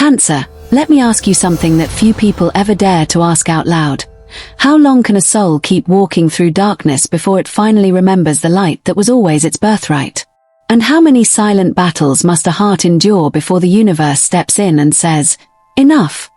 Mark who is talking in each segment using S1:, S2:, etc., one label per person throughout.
S1: Cancer, let me ask you something that few people ever dare to ask out loud. How long can a soul keep walking through darkness before it finally remembers the light that was always its birthright? And how many silent battles must a heart endure before the universe steps in and says, enough?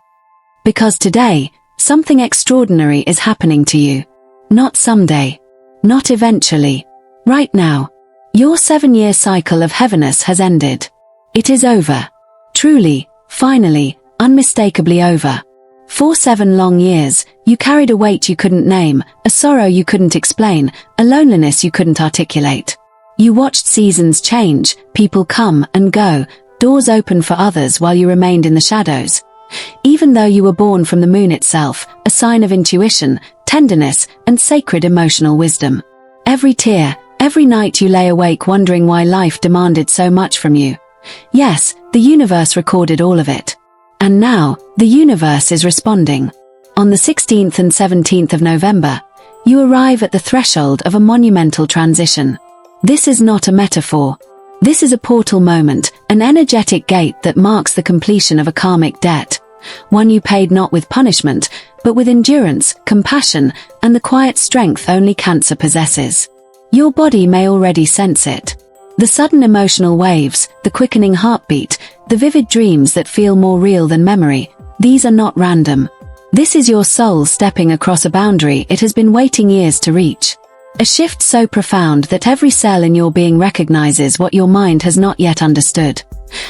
S1: Because today, something extraordinary is happening to you. Not someday. Not eventually. Right now. Your 7-year cycle of heaviness has ended. It is over. Truly, finally, unmistakably over. For 7 long years, you carried a weight you couldn't name, a sorrow you couldn't explain, a loneliness you couldn't articulate. You watched seasons change, people come and go, doors open for others while you remained in the shadows. Even though you were born from the moon itself, a sign of intuition, tenderness, and sacred emotional wisdom. Every tear, every night you lay awake wondering why life demanded so much from you. Yes, the universe recorded all of it. And now, the universe is responding. On the 16th and 17th of November, you arrive at the threshold of a monumental transition. This is not a metaphor. This is a portal moment, an energetic gate that marks the completion of a karmic debt. One you paid not with punishment, but with endurance, compassion, and the quiet strength only Cancer possesses. Your body may already sense it. The sudden emotional waves, the quickening heartbeat, the vivid dreams that feel more real than memory, these are not random. This is your soul stepping across a boundary it has been waiting years to reach. A shift so profound that every cell in your being recognizes what your mind has not yet understood.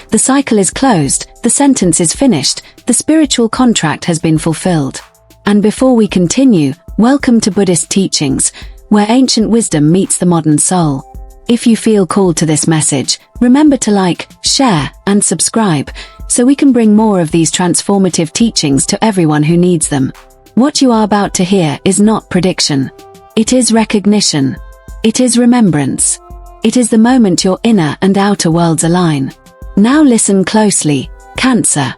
S1: The cycle is closed, the sentence is finished, the spiritual contract has been fulfilled. And before we continue, welcome to Buddhist teachings, where ancient wisdom meets the modern soul. If you feel called to this message, remember to like, share, and subscribe, so we can bring more of these transformative teachings to everyone who needs them. What you are about to hear is not prediction. It is recognition. It is remembrance. It is the moment your inner and outer worlds align. Now listen closely, Cancer.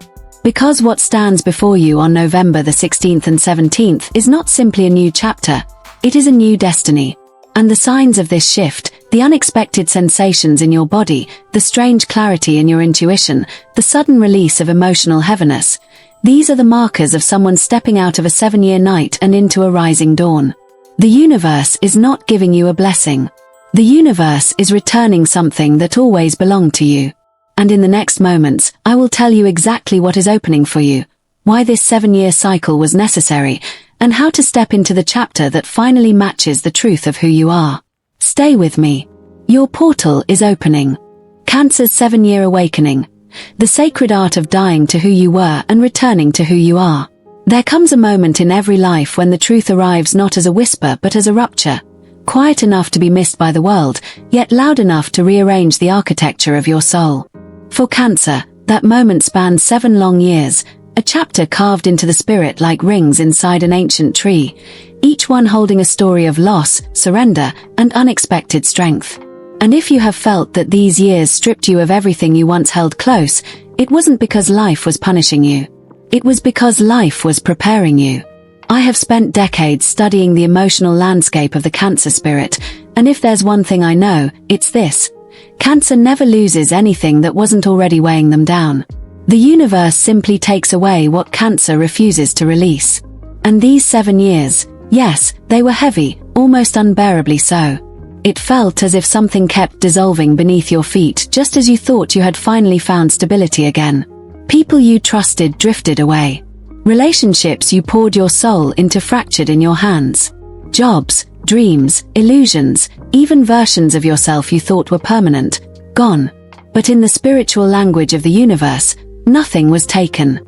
S1: Because what stands before you on November the 16th and 17th is not simply a new chapter, it is a new destiny. And the signs of this shift, the unexpected sensations in your body, the strange clarity in your intuition, the sudden release of emotional heaviness, these are the markers of someone stepping out of a 7-year night and into a rising dawn. The universe is not giving you a blessing. The universe is returning something that always belonged to you. And in the next moments, I will tell you exactly what is opening for you, why this 7-year cycle was necessary, and how to step into the chapter that finally matches the truth of who you are. Stay with me. Your portal is opening. Cancer's 7-year awakening. The sacred art of dying to who you were and returning to who you are. There comes a moment in every life when the truth arrives not as a whisper but as a rupture, quiet enough to be missed by the world, yet loud enough to rearrange the architecture of your soul. For Cancer, that moment spans 7 long years, a chapter carved into the spirit like rings inside an ancient tree, each one holding a story of loss, surrender, and unexpected strength. And if you have felt that these years stripped you of everything you once held close, it wasn't because life was punishing you. It was because life was preparing you. I have spent decades studying the emotional landscape of the Cancer spirit, and if there's one thing I know, it's this. Cancer never loses anything that wasn't already weighing them down. The universe simply takes away what Cancer refuses to release. And these 7 years, yes, they were heavy, almost unbearably so. It felt as if something kept dissolving beneath your feet just as you thought you had finally found stability again. People you trusted drifted away. Relationships you poured your soul into fractured in your hands. Jobs, dreams, illusions, even versions of yourself you thought were permanent, gone. But in the spiritual language of the universe, nothing was taken.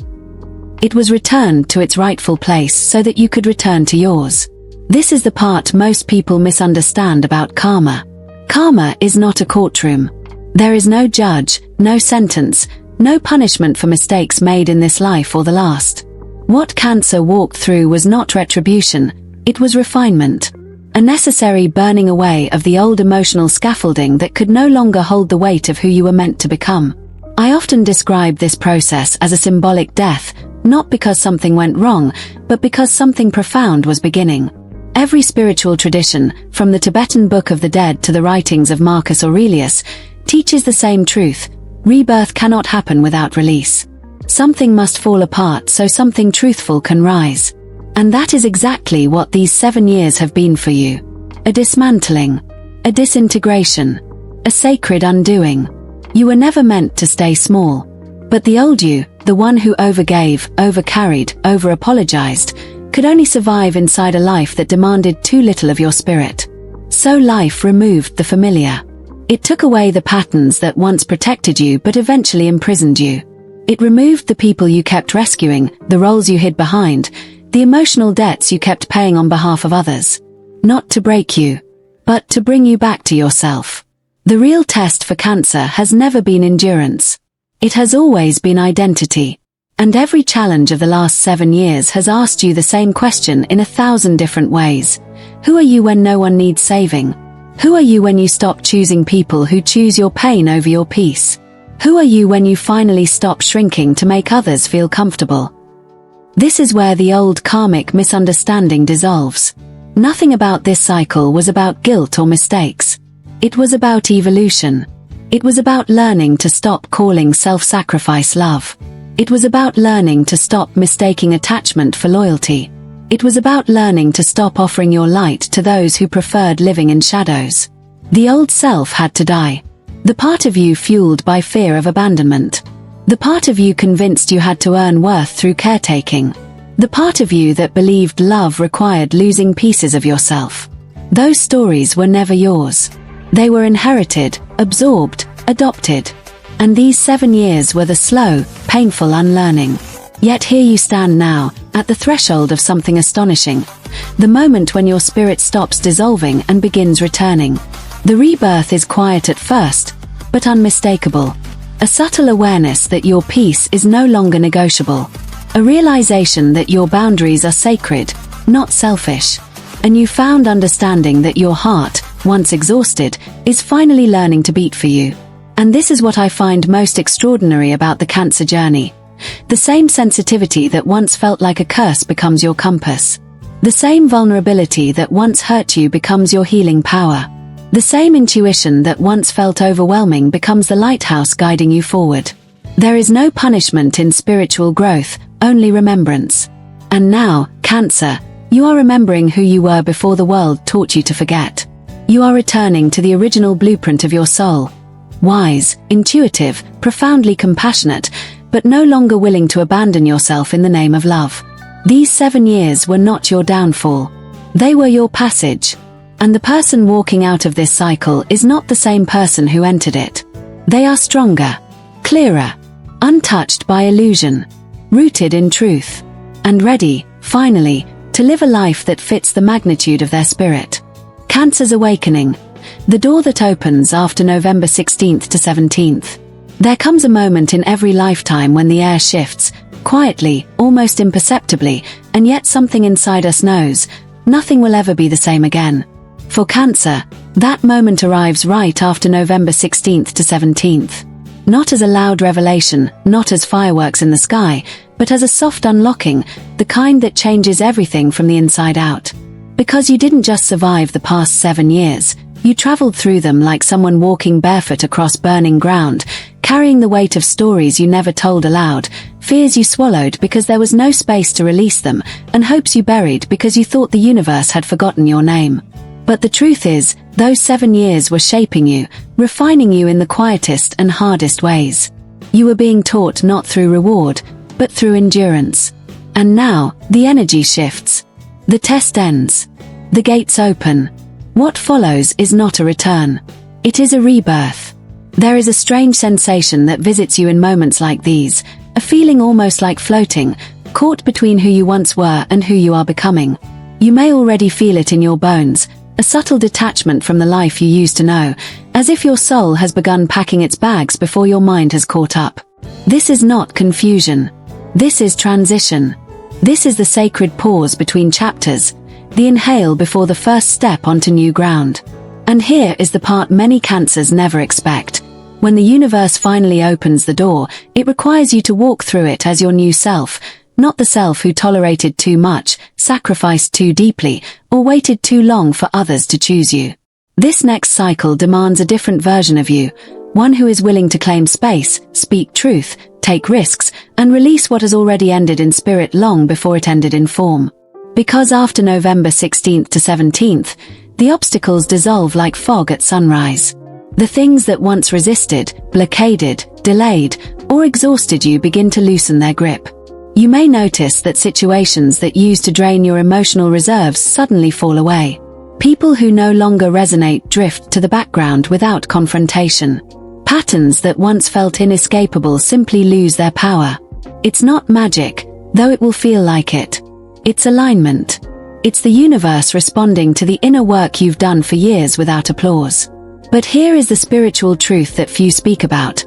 S1: It was returned to its rightful place so that you could return to yours. This is the part most people misunderstand about karma. Karma is not a courtroom. There is no judge, no sentence, no punishment for mistakes made in this life or the last. What Cancer walked through was not retribution, it was refinement. A necessary burning away of the old emotional scaffolding that could no longer hold the weight of who you were meant to become. I often describe this process as a symbolic death, not because something went wrong, but because something profound was beginning. Every spiritual tradition, from the Tibetan Book of the Dead to the writings of Marcus Aurelius, teaches the same truth: rebirth cannot happen without release. Something must fall apart so something truthful can rise. And that is exactly what these 7 years have been for you. A dismantling, a disintegration, a sacred undoing. You were never meant to stay small. But the old you, the one who overgave, overcarried, over-apologized, could only survive inside a life that demanded too little of your spirit. So life removed the familiar. It took away the patterns that once protected you but eventually imprisoned you. It removed the people you kept rescuing, the roles you hid behind, the emotional debts you kept paying on behalf of others. Not to break you, but to bring you back to yourself. The real test for Cancer has never been endurance. It has always been identity. And every challenge of the last 7 years has asked you the same question in 1,000 different ways. Who are you when no one needs saving? Who are you when you stop choosing people who choose your pain over your peace? Who are you when you finally stop shrinking to make others feel comfortable? This is where the old karmic misunderstanding dissolves. Nothing about this cycle was about guilt or mistakes. It was about evolution. It was about learning to stop calling self-sacrifice love. It was about learning to stop mistaking attachment for loyalty. It was about learning to stop offering your light to those who preferred living in shadows. The old self had to die. The part of you fueled by fear of abandonment. The part of you convinced you had to earn worth through caretaking. The part of you that believed love required losing pieces of yourself. Those stories were never yours. They were inherited, absorbed, adopted. And these 7 years were the slow, painful unlearning. Yet here you stand now, at the threshold of something astonishing. The moment when your spirit stops dissolving and begins returning. The rebirth is quiet at first, but unmistakable. A subtle awareness that your peace is no longer negotiable. A realization that your boundaries are sacred, not selfish. A newfound understanding that your heart, once exhausted, is finally learning to beat for you. And this is what I find most extraordinary about the Cancer journey. The same sensitivity that once felt like a curse becomes your compass. The same vulnerability that once hurt you becomes your healing power. The same intuition that once felt overwhelming becomes the lighthouse guiding you forward. There is no punishment in spiritual growth, only remembrance. And now, Cancer, you are remembering who you were before the world taught you to forget. You are returning to the original blueprint of your soul. Wise, intuitive, profoundly compassionate, but no longer willing to abandon yourself in the name of love. These 7 years were not your downfall. They were your passage. And the person walking out of this cycle is not the same person who entered it. They are stronger, clearer, untouched by illusion, rooted in truth, and ready, finally, to live a life that fits the magnitude of their spirit. Cancer's awakening, the door that opens after November 16th to 17th. There comes a moment in every lifetime when the air shifts, quietly, almost imperceptibly, and yet something inside us knows, nothing will ever be the same again. For Cancer, that moment arrives right after November 16th to 17th. Not as a loud revelation, not as fireworks in the sky, but as a soft unlocking, the kind that changes everything from the inside out. Because you didn't just survive the past 7 years, you traveled through them like someone walking barefoot across burning ground, carrying the weight of stories you never told aloud, fears you swallowed because there was no space to release them, and hopes you buried because you thought the universe had forgotten your name. But the truth is, those 7 years were shaping you, refining you in the quietest and hardest ways. You were being taught not through reward, but through endurance. And now, the energy shifts. The test ends. The gates open. What follows is not a return. It is a rebirth. There is a strange sensation that visits you in moments like these, a feeling almost like floating, caught between who you once were and who you are becoming. You may already feel it in your bones, a subtle detachment from the life you used to know, as if your soul has begun packing its bags before your mind has caught up. This is not confusion. This is transition. This is the sacred pause between chapters, the inhale before the first step onto new ground. And here is the part many Cancers never expect. When the universe finally opens the door, it requires you to walk through it as your new self, not the self who tolerated too much, sacrificed too deeply, or waited too long for others to choose you. This next cycle demands a different version of you, one who is willing to claim space, speak truth, take risks, and release what has already ended in spirit long before it ended in form. Because after November 16th to 17th, the obstacles dissolve like fog at sunrise. The things that once resisted, blockaded, delayed, or exhausted you begin to loosen their grip. You may notice that situations that used to drain your emotional reserves suddenly fall away. People who no longer resonate drift to the background without confrontation. Patterns that once felt inescapable simply lose their power. It's not magic, though it will feel like it. It's alignment. It's the universe responding to the inner work you've done for years without applause. But here is the spiritual truth that few speak about.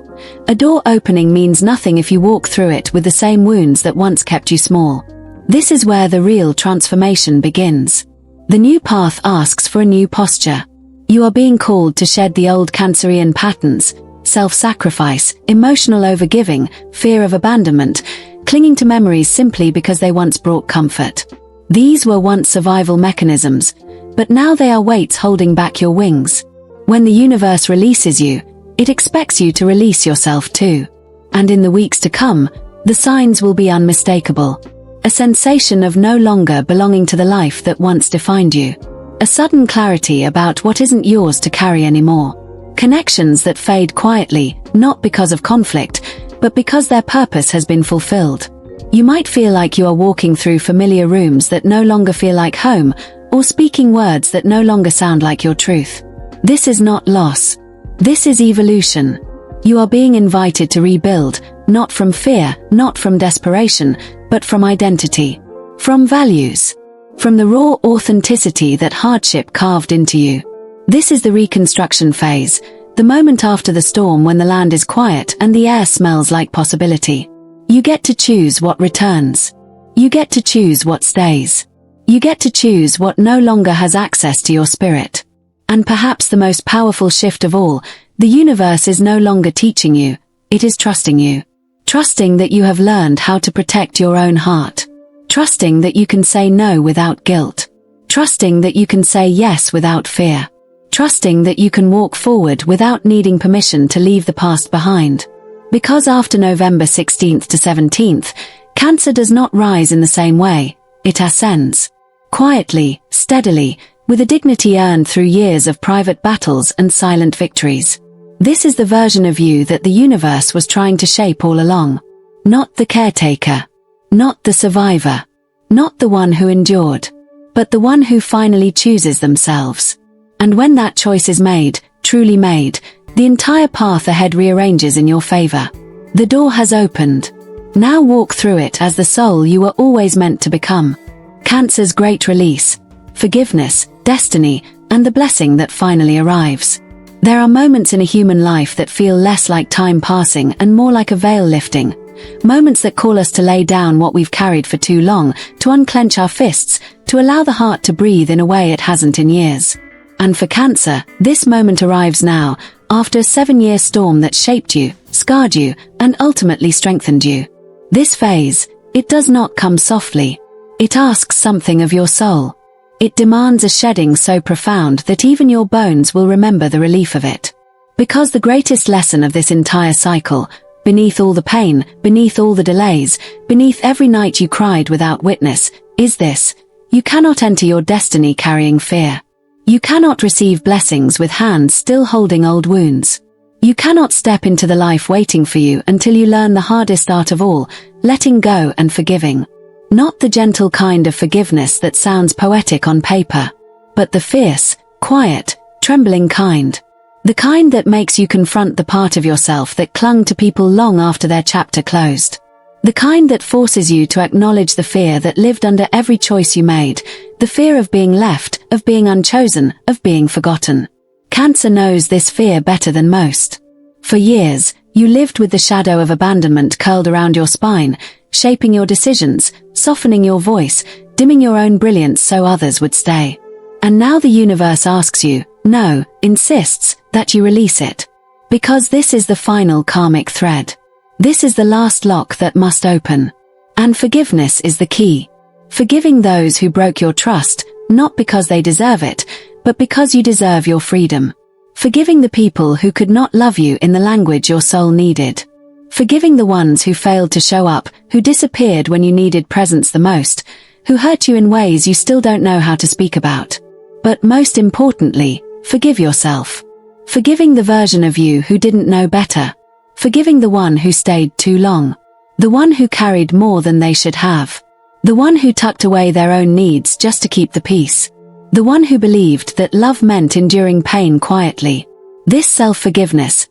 S1: A door opening means nothing if you walk through it with the same wounds that once kept you small. This is where the real transformation begins. The new path asks for a new posture. You are being called to shed the old Cancerian patterns, self-sacrifice, emotional overgiving, fear of abandonment, clinging to memories simply because they once brought comfort. These were once survival mechanisms, but now they are weights holding back your wings. When the universe releases you, it expects you to release yourself too. And in the weeks to come, the signs will be unmistakable. A sensation of no longer belonging to the life that once defined you. A sudden clarity about what isn't yours to carry anymore. Connections that fade quietly, not because of conflict, but because their purpose has been fulfilled. You might feel like you are walking through familiar rooms that no longer feel like home, or speaking words that no longer sound like your truth. This is not loss. This is evolution. You are being invited to rebuild, not from fear, not from desperation, but from identity. From values. From the raw authenticity that hardship carved into you. This is the reconstruction phase, the moment after the storm when the land is quiet and the air smells like possibility. You get to choose what returns. You get to choose what stays. You get to choose what no longer has access to your spirit. And perhaps the most powerful shift of all, the universe is no longer teaching you, it is trusting you. Trusting that you have learned how to protect your own heart. Trusting that you can say no without guilt. Trusting that you can say yes without fear. Trusting that you can walk forward without needing permission to leave the past behind. Because after November 16th to 17th, Cancer does not rise in the same way, it ascends. Quietly, steadily, with a dignity earned through years of private battles and silent victories. This is the version of you that the universe was trying to shape all along. Not the caretaker. Not the survivor. Not the one who endured. But the one who finally chooses themselves. And when that choice is made, truly made, the entire path ahead rearranges in your favor. The door has opened. Now walk through it as the soul you were always meant to become. Cancer's great release. Forgiveness, destiny, and the blessing that finally arrives. There are moments in a human life that feel less like time passing and more like a veil lifting. Moments that call us to lay down what we've carried for too long, to unclench our fists, to allow the heart to breathe in a way it hasn't in years. And for Cancer, this moment arrives now, after a 7-year storm that shaped you, scarred you, and ultimately strengthened you. This phase, it does not come softly. It asks something of your soul. It demands a shedding so profound that even your bones will remember the relief of it. Because the greatest lesson of this entire cycle, beneath all the pain, beneath all the delays, beneath every night you cried without witness, is this: you cannot enter your destiny carrying fear. You cannot receive blessings with hands still holding old wounds. You cannot step into the life waiting for you until you learn the hardest art of all, letting go and forgiving. Not the gentle kind of forgiveness that sounds poetic on paper, but the fierce, quiet, trembling kind. The kind that makes you confront the part of yourself that clung to people long after their chapter closed. The kind that forces you to acknowledge the fear that lived under every choice you made, the fear of being left, of being unchosen, of being forgotten. Cancer knows this fear better than most. For years, you lived with the shadow of abandonment curled around your spine, shaping your decisions, softening your voice, dimming your own brilliance so others would stay. And now the universe asks you, no, insists, that you release it. Because this is the final karmic thread. This is the last lock that must open. And forgiveness is the key. Forgiving those who broke your trust, not because they deserve it, but because you deserve your freedom. Forgiving the people who could not love you in the language your soul needed. Forgiving the ones who failed to show up, who disappeared when you needed presence the most, who hurt you in ways you still don't know how to speak about. But most importantly, forgive yourself. Forgiving the version of you who didn't know better. Forgiving the one who stayed too long. The one who carried more than they should have. The one who tucked away their own needs just to keep the peace. The one who believed that love meant enduring pain quietly. This self-forgiveness.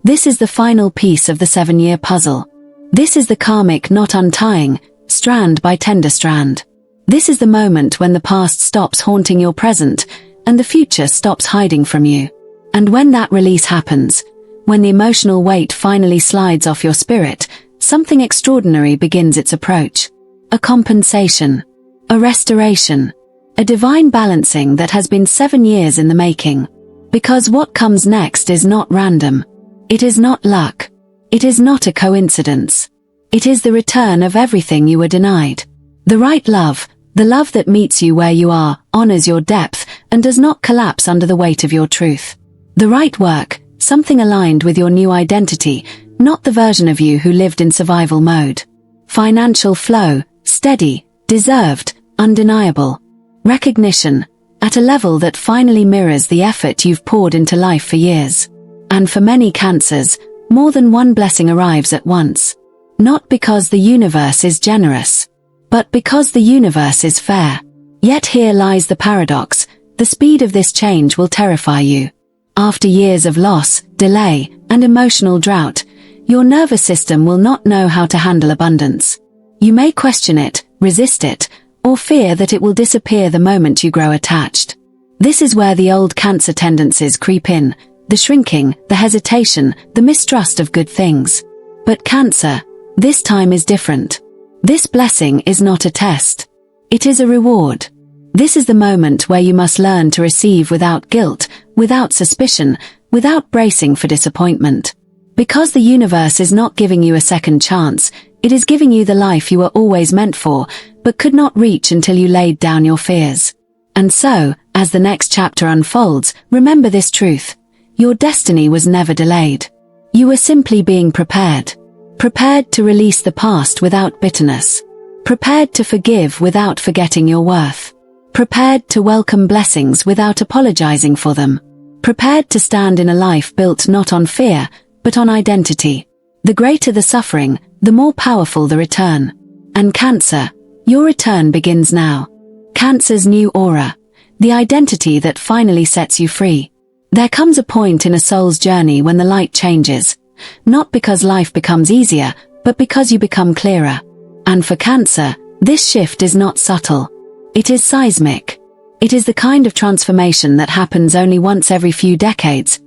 S1: This is the final piece of the 7-year puzzle. This is the karmic knot untying, strand by tender strand. This is the moment when the past stops haunting your present, and the future stops hiding from you. And when that release happens, when the emotional weight finally slides off your spirit, something extraordinary begins its approach. A compensation. A restoration. A divine balancing that has been 7 years in the making. Because what comes next is not random. It is not luck. It is not a coincidence. It is the return of everything you were denied. The right love, the love that meets you where you are, honors your depth, and does not collapse under the weight of your truth. The right work, something aligned with your new identity, not the version of you who lived in survival mode. Financial flow, steady, deserved, undeniable. Recognition, at a level that finally mirrors the effort you've poured into life for years. And for many Cancers, more than one blessing arrives at once. Not because the universe is generous, but because the universe is fair. Yet here lies the paradox, the speed of this change will terrify you. After years of loss, delay, and emotional drought, your nervous system will not know how to handle abundance. You may question it, resist it, or fear that it will disappear the moment you grow attached. This is where the old Cancer tendencies creep in, the shrinking, the hesitation, the mistrust of good things. But Cancer, this time is different. This blessing is not a test. It is a reward. This is the moment where you must learn to receive without guilt, without suspicion, without bracing for disappointment. Because the universe is not giving you a second chance, it is giving you the life you were always meant for, but could not reach until you laid down your fears. And so, as the next chapter unfolds, remember this truth. Your destiny was never delayed. You were simply being prepared. Prepared to release the past without bitterness. Prepared to forgive without forgetting your worth. Prepared to welcome blessings without apologizing for them. Prepared to stand in a life built not on fear, but on identity. The greater the suffering, the more powerful the return. And Cancer, your return begins now. Cancer's new aura. The identity that finally sets you free. There comes a point in a soul's journey when the light changes. Not because life becomes easier, but because you become clearer. And for Cancer, this shift is not subtle. It is seismic. It is the kind of transformation that happens only once every few decades.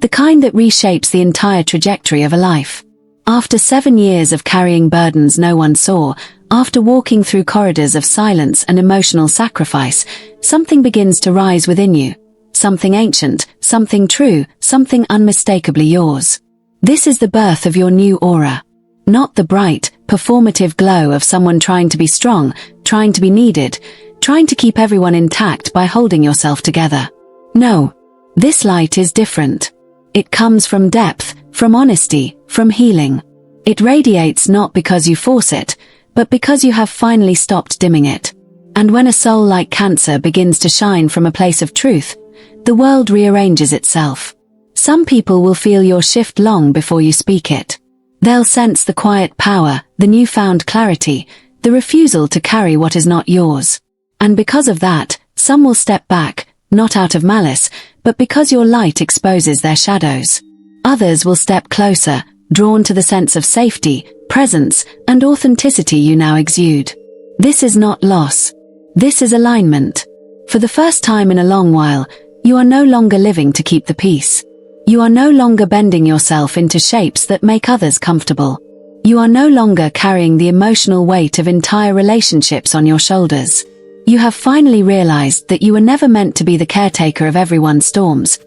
S1: The kind that reshapes the entire trajectory of a life. After 7 years of carrying burdens no one saw, after walking through corridors of silence and emotional sacrifice, something begins to rise within you. Something ancient, something true, something unmistakably yours. This is the birth of your new aura. Not the bright, performative glow of someone trying to be strong, trying to be needed, trying to keep everyone intact by holding yourself together. No. This light is different. It comes from depth, from honesty, from healing. It radiates not because you force it, but because you have finally stopped dimming it. And when a soul like Cancer begins to shine from a place of truth, the world rearranges itself. Some people will feel your shift long before you speak it. They'll sense the quiet power, the newfound clarity, the refusal to carry what is not yours. And because of that, some will step back, not out of malice, but because your light exposes their shadows. Others will step closer, drawn to the sense of safety, presence, and authenticity you now exude. This is not loss. This is alignment. For the first time in a long while, you are no longer living to keep the peace. You are no longer bending yourself into shapes that make others comfortable. You are no longer carrying the emotional weight of entire relationships on your shoulders. You have finally realized that you were never meant to be the caretaker of everyone's storms.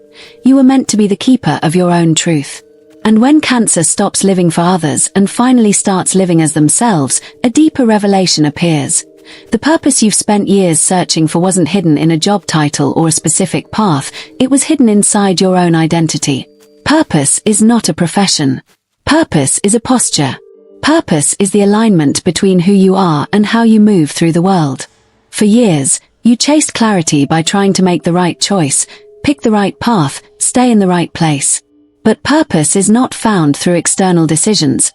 S1: You were meant to be the keeper of your own truth. And when Cancer stops living for others and finally starts living as themselves, a deeper revelation appears. The purpose you've spent years searching for wasn't hidden in a job title or a specific path, it was hidden inside your own identity. Purpose is not a profession. Purpose is a posture. Purpose is the alignment between who you are and how you move through the world. For years, you chased clarity by trying to make the right choice, pick the right path, stay in the right place. But purpose is not found through external decisions.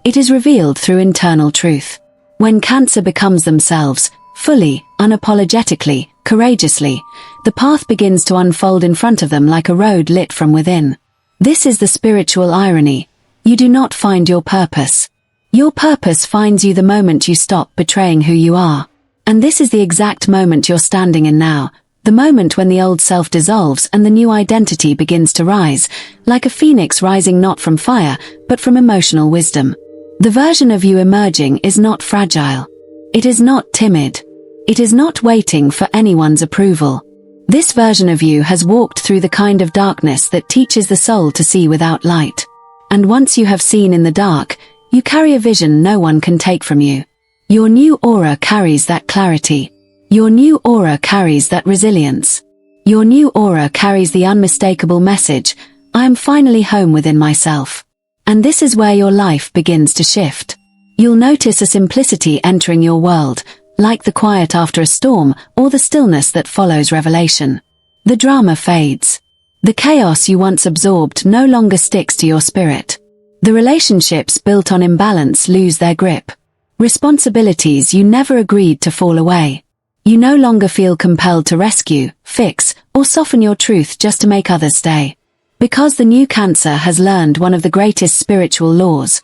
S1: It is revealed through internal truth. When Cancer becomes themselves, fully, unapologetically, courageously, the path begins to unfold in front of them like a road lit from within. This is the spiritual irony. You do not find your purpose. Your purpose finds you the moment you stop betraying who you are. And this is the exact moment you're standing in now, the moment when the old self dissolves and the new identity begins to rise, like a phoenix rising not from fire, but from emotional wisdom. The version of you emerging is not fragile. It is not timid. It is not waiting for anyone's approval. This version of you has walked through the kind of darkness that teaches the soul to see without light. And once you have seen in the dark, you carry a vision no one can take from you. Your new aura carries that clarity. Your new aura carries that resilience. Your new aura carries the unmistakable message, I am finally home within myself. And this is where your life begins to shift. You'll notice a simplicity entering your world, like the quiet after a storm or the stillness that follows revelation. The drama fades. The chaos you once absorbed no longer sticks to your spirit. The relationships built on imbalance lose their grip. Responsibilities you never agreed to fall away. You no longer feel compelled to rescue, fix, or soften your truth just to make others stay. Because the new Cancer has learned one of the greatest spiritual laws.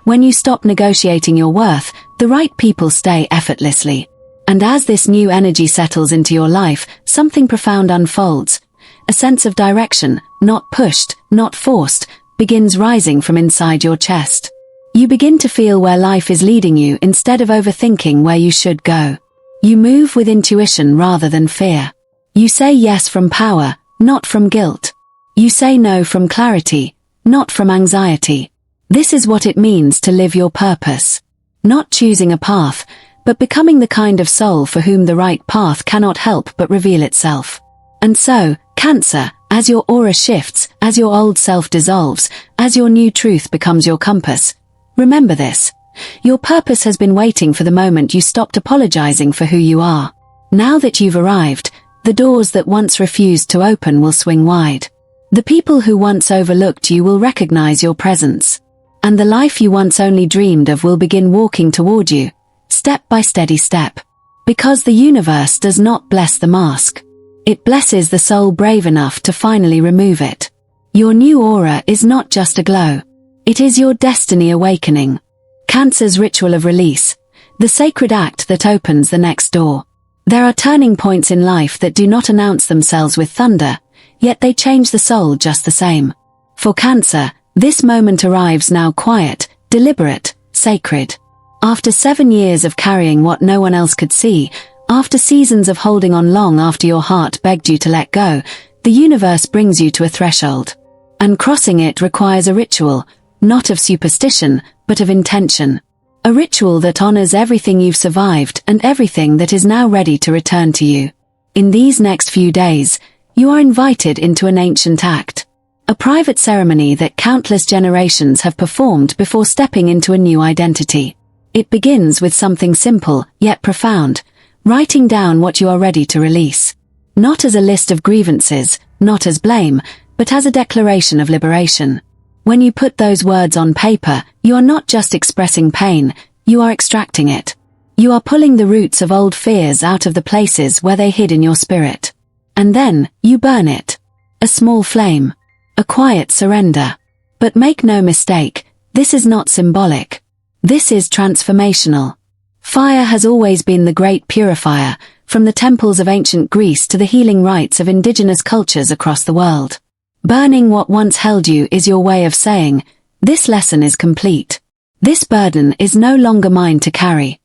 S1: When you stop negotiating your worth, the right people stay effortlessly. And as this new energy settles into your life, something profound unfolds. A sense of direction, not pushed, not forced, begins rising from inside your chest. You begin to feel where life is leading you instead of overthinking where you should go. You move with intuition rather than fear. You say yes from power, not from guilt. You say no from clarity, not from anxiety. This is what it means to live your purpose. Not choosing a path, but becoming the kind of soul for whom the right path cannot help but reveal itself. And so, Cancer, as your aura shifts, as your old self dissolves, as your new truth becomes your compass, remember this. Your purpose has been waiting for the moment you stopped apologizing for who you are. Now that you've arrived, the doors that once refused to open will swing wide. The people who once overlooked you will recognize your presence. And the life you once only dreamed of will begin walking toward you, step by steady step. Because the universe does not bless the mask. It blesses the soul brave enough to finally remove it. Your new aura is not just a glow. It is your destiny awakening. Cancer's ritual of release. The sacred act that opens the next door. There are turning points in life that do not announce themselves with thunder, yet they change the soul just the same. For Cancer, this moment arrives now quiet, deliberate, sacred. After 7 years of carrying what no one else could see, after seasons of holding on long after your heart begged you to let go, the universe brings you to a threshold. And crossing it requires a ritual, not of superstition, but of intention. A ritual that honors everything you've survived and everything that is now ready to return to you. In these next few days, you are invited into an ancient act. A private ceremony that countless generations have performed before stepping into a new identity. It begins with something simple, yet profound. Writing down what you are ready to release. Not as a list of grievances, not as blame, but as a declaration of liberation. When you put those words on paper, you are not just expressing pain, you are extracting it. You are pulling the roots of old fears out of the places where they hid in your spirit. And then, you burn it. A small flame. A quiet surrender. But make no mistake, this is not symbolic. This is transformational. Fire has always been the great purifier, from the temples of ancient Greece to the healing rites of indigenous cultures across the world. Burning what once held you is your way of saying, this lesson is complete. This burden is no longer mine to carry.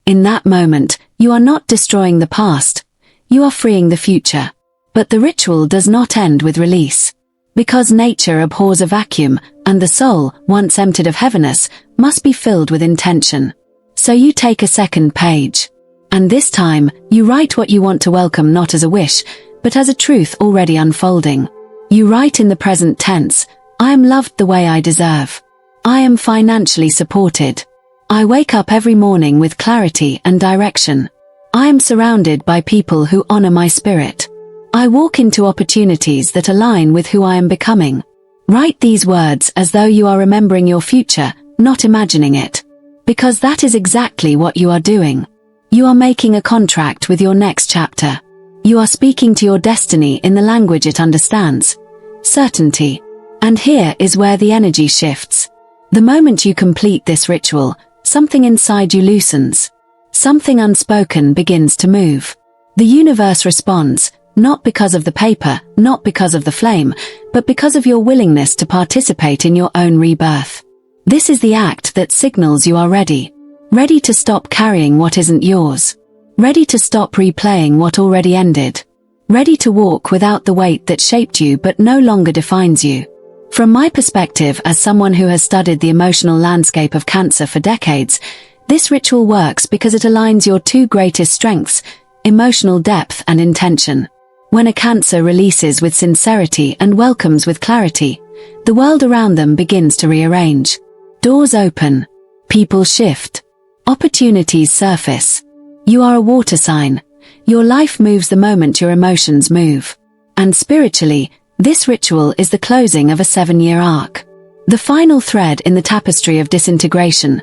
S1: In that moment, you are not destroying the past, you are freeing the future. But the ritual does not end with release. Because nature abhors a vacuum, and the soul, once emptied of heaviness, must be filled with intention. So you take a second page. And this time, you write what you want to welcome not as a wish, but as a truth already unfolding. You write in the present tense, I am loved the way I deserve. I am financially supported. I wake up every morning with clarity and direction. I am surrounded by people who honor my spirit. I walk into opportunities that align with who I am becoming. Write these words as though you are remembering your future, not imagining it. Because that is exactly what you are doing. You are making a contract with your next chapter. You are speaking to your destiny in the language it understands. Certainty. And here is where the energy shifts. The moment you complete this ritual, something inside you loosens. Something unspoken begins to move. The universe responds, not because of the paper, not because of the flame, but because of your willingness to participate in your own rebirth. This is the act that signals you are ready. Ready to stop carrying what isn't yours. Ready to stop replaying what already ended. Ready to walk without the weight that shaped you but no longer defines you. From my perspective as someone who has studied the emotional landscape of Cancer for decades, this ritual works because it aligns your two greatest strengths, emotional depth and intention. When a Cancer releases with sincerity and welcomes with clarity, the world around them begins to rearrange. Doors open. People shift. Opportunities surface. You are a water sign. Your life moves the moment your emotions move. And spiritually, this ritual is the closing of a 7-year arc. The final thread in the tapestry of disintegration.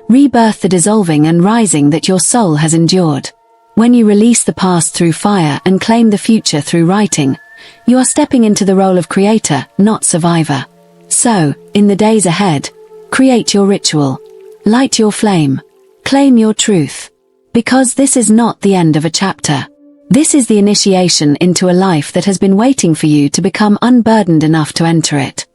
S1: Rebirth, the dissolving and rising that your soul has endured. When you release the past through fire and claim the future through writing, you are stepping into the role of creator, not survivor. So, in the days ahead, create your ritual. Light your flame. Claim your truth. Because this is not the end of a chapter. This is the initiation into a life that has been waiting for you to become unburdened enough to enter it.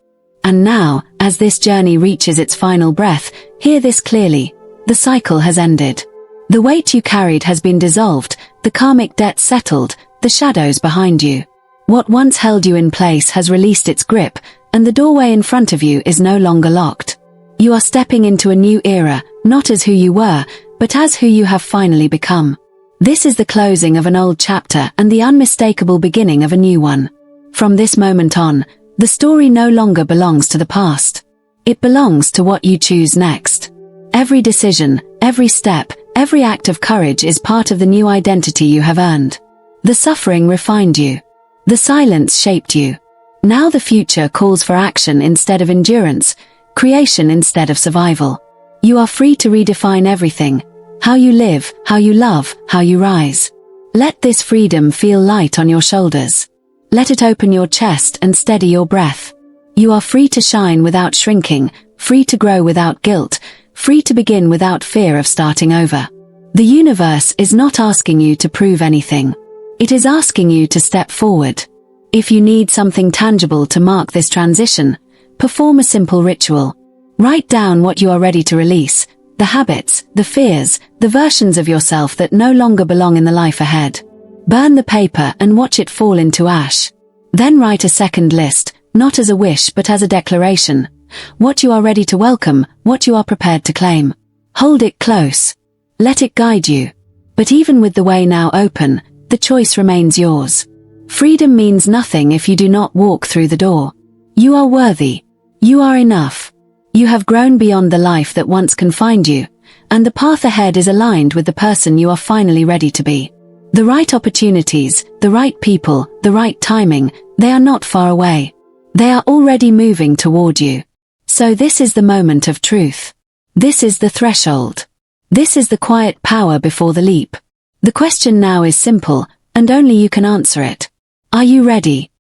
S1: And now, as this journey reaches its final breath, hear this clearly. The cycle has ended. The weight you carried has been dissolved, the karmic debt settled, the shadows behind you. What once held you in place has released its grip, and the doorway in front of you is no longer locked. You are stepping into a new era, not as who you were, but as who you have finally become. This is the closing of an old chapter and the unmistakable beginning of a new one. From this moment on, the story no longer belongs to the past. It belongs to what you choose next. Every decision, every step, every act of courage is part of the new identity you have earned. The suffering refined you. The silence shaped you. Now the future calls for action instead of endurance, creation instead of survival. You are free to redefine everything. How you live, how you love, how you rise. Let this freedom feel light on your shoulders. Let it open your chest and steady your breath. You are free to shine without shrinking, free to grow without guilt, free to begin without fear of starting over. The universe is not asking you to prove anything. It is asking you to step forward. If you need something tangible to mark this transition, perform a simple ritual. Write down what you are ready to release. The habits, the fears, the versions of yourself that no longer belong in the life ahead. Burn the paper and watch it fall into ash. Then write a second list, not as a wish but as a declaration. What you are ready to welcome, what you are prepared to claim. Hold it close. Let it guide you. But even with the way now open, the choice remains yours. Freedom means nothing if you do not walk through the door. You are worthy. You are enough. You have grown beyond the life that once confined you, and the path ahead is aligned with the person you are finally ready to be. The right opportunities, the right people, the right timing, they are not far away. They are already moving toward you. So this is the moment of truth. This is the threshold. This is the quiet power before the leap. The question now is simple, and only you can answer it. Are you ready?